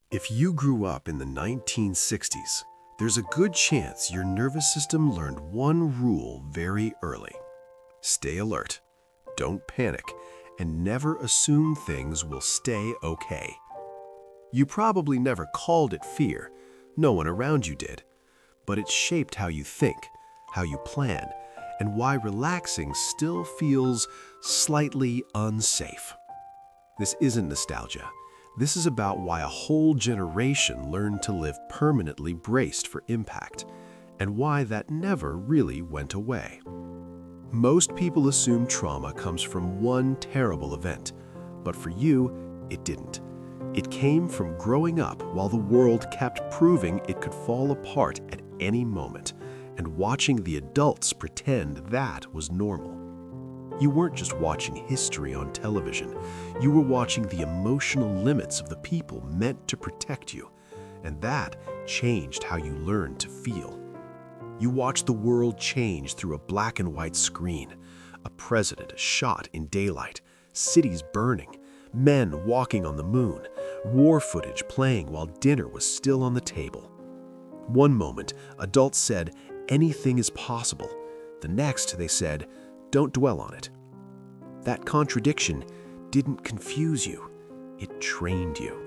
If you grew up in the 1960s, there's a good chance your nervous system learned one rule very early. Stay alert, don't panic, and never assume things will stay okay. You probably never called it fear, no one around you did, but it shaped how you think, how you plan, and why relaxing still feels slightly unsafe. This isn't nostalgia. This is about why a whole generation learned to live permanently braced for impact, and why that never really went away. Most people assume trauma comes from one terrible event, but for you, it didn't. It came from growing up while the world kept proving it could fall apart at any moment, and watching the adults pretend that was normal. You weren't just watching history on television, you were watching the emotional limits of the people meant to protect you, and that changed how you learned to feel. You watched the world change through a black and white screen, a president shot in daylight, cities burning, men walking on the moon, war footage playing while dinner was still on the table. One moment, adults said, "Anything is possible." The next, they said, "Don't dwell on it." That contradiction didn't confuse you, it trained you.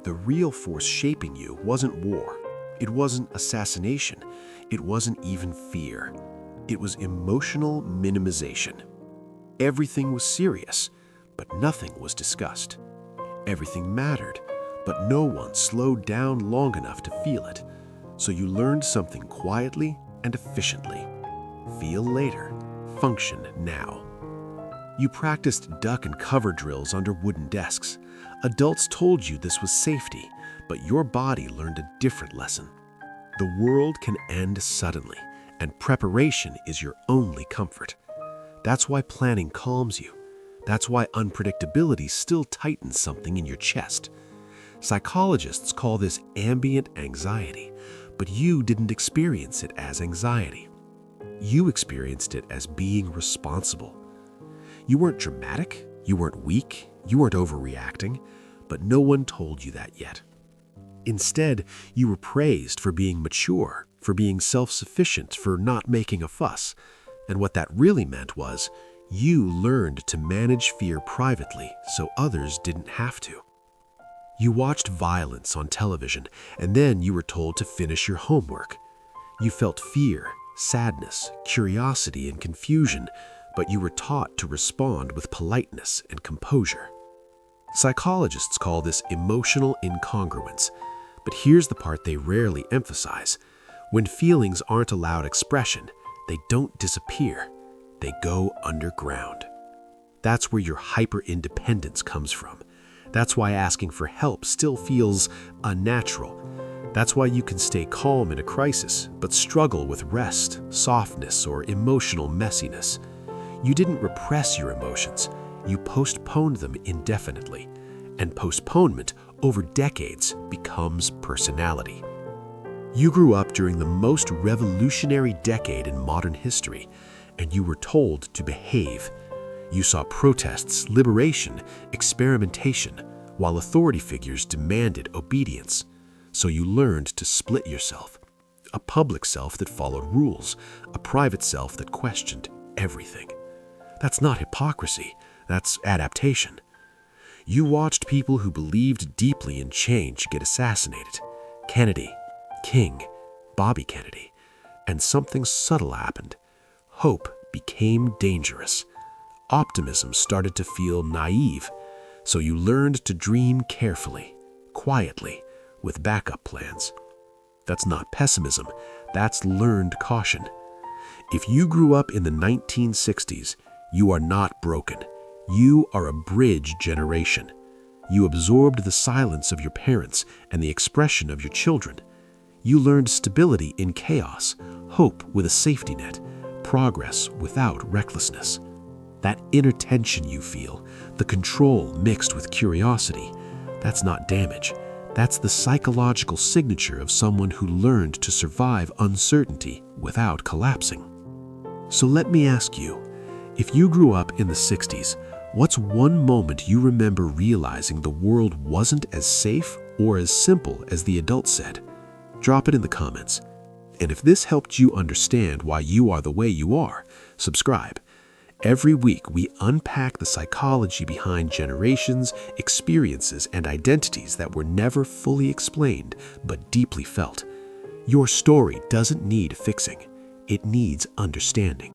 The real force shaping you wasn't war, it wasn't assassination, it wasn't even fear. It was emotional minimization. Everything was serious, but nothing was discussed. Everything mattered, but no one slowed down long enough to feel it. So you learned something quietly and efficiently. Feel later. Function now. You practiced duck and cover drills under wooden desks. Adults told you this was safety, but your body learned a different lesson. The world can end suddenly, and preparation is your only comfort. That's why planning calms you. That's why unpredictability still tightens something in your chest. Psychologists call this ambient anxiety, but you didn't experience it as anxiety. You experienced it as being responsible. You weren't dramatic, you weren't weak, you weren't overreacting, but no one told you that yet. Instead, you were praised for being mature, for being self-sufficient, for not making a fuss. And what that really meant was, you learned to manage fear privately so others didn't have to. You watched violence on television, and then you were told to finish your homework. You felt fear, sadness, curiosity, and confusion, but you were taught to respond with politeness and composure. Psychologists call this emotional incongruence, but here's the part they rarely emphasize. When feelings aren't allowed expression, they don't disappear, they go underground. That's where your hyperindependence comes from. That's why asking for help still feels unnatural. That's why you can stay calm in a crisis, but struggle with rest, softness, or emotional messiness. You didn't repress your emotions, you postponed them indefinitely. And postponement over decades becomes personality. You grew up during the most revolutionary decade in modern history, and you were told to behave. You saw protests, liberation, experimentation, while authority figures demanded obedience. So you learned to split yourself. A public self that followed rules, a private self that questioned everything. That's not hypocrisy, that's adaptation. You watched people who believed deeply in change get assassinated. Kennedy, King, Bobby Kennedy. And something subtle happened. Hope became dangerous. Optimism started to feel naive. So you learned to dream carefully, quietly, with backup plans. That's not pessimism, that's learned caution. If you grew up in the 1960s, you are not broken. You are a bridge generation. You absorbed the silence of your parents and the expression of your children. You learned stability in chaos, hope with a safety net, progress without recklessness. That inner tension you feel, the control mixed with curiosity, that's not damage. That's the psychological signature of someone who learned to survive uncertainty without collapsing. So let me ask you, if you grew up in the 60s, what's one moment you remember realizing the world wasn't as safe or as simple as the adult said? Drop it in the comments. And if this helped you understand why you are the way you are, subscribe. Every week, we unpack the psychology behind generations, experiences, and identities that were never fully explained but deeply felt. Your story doesn't need fixing. It needs understanding.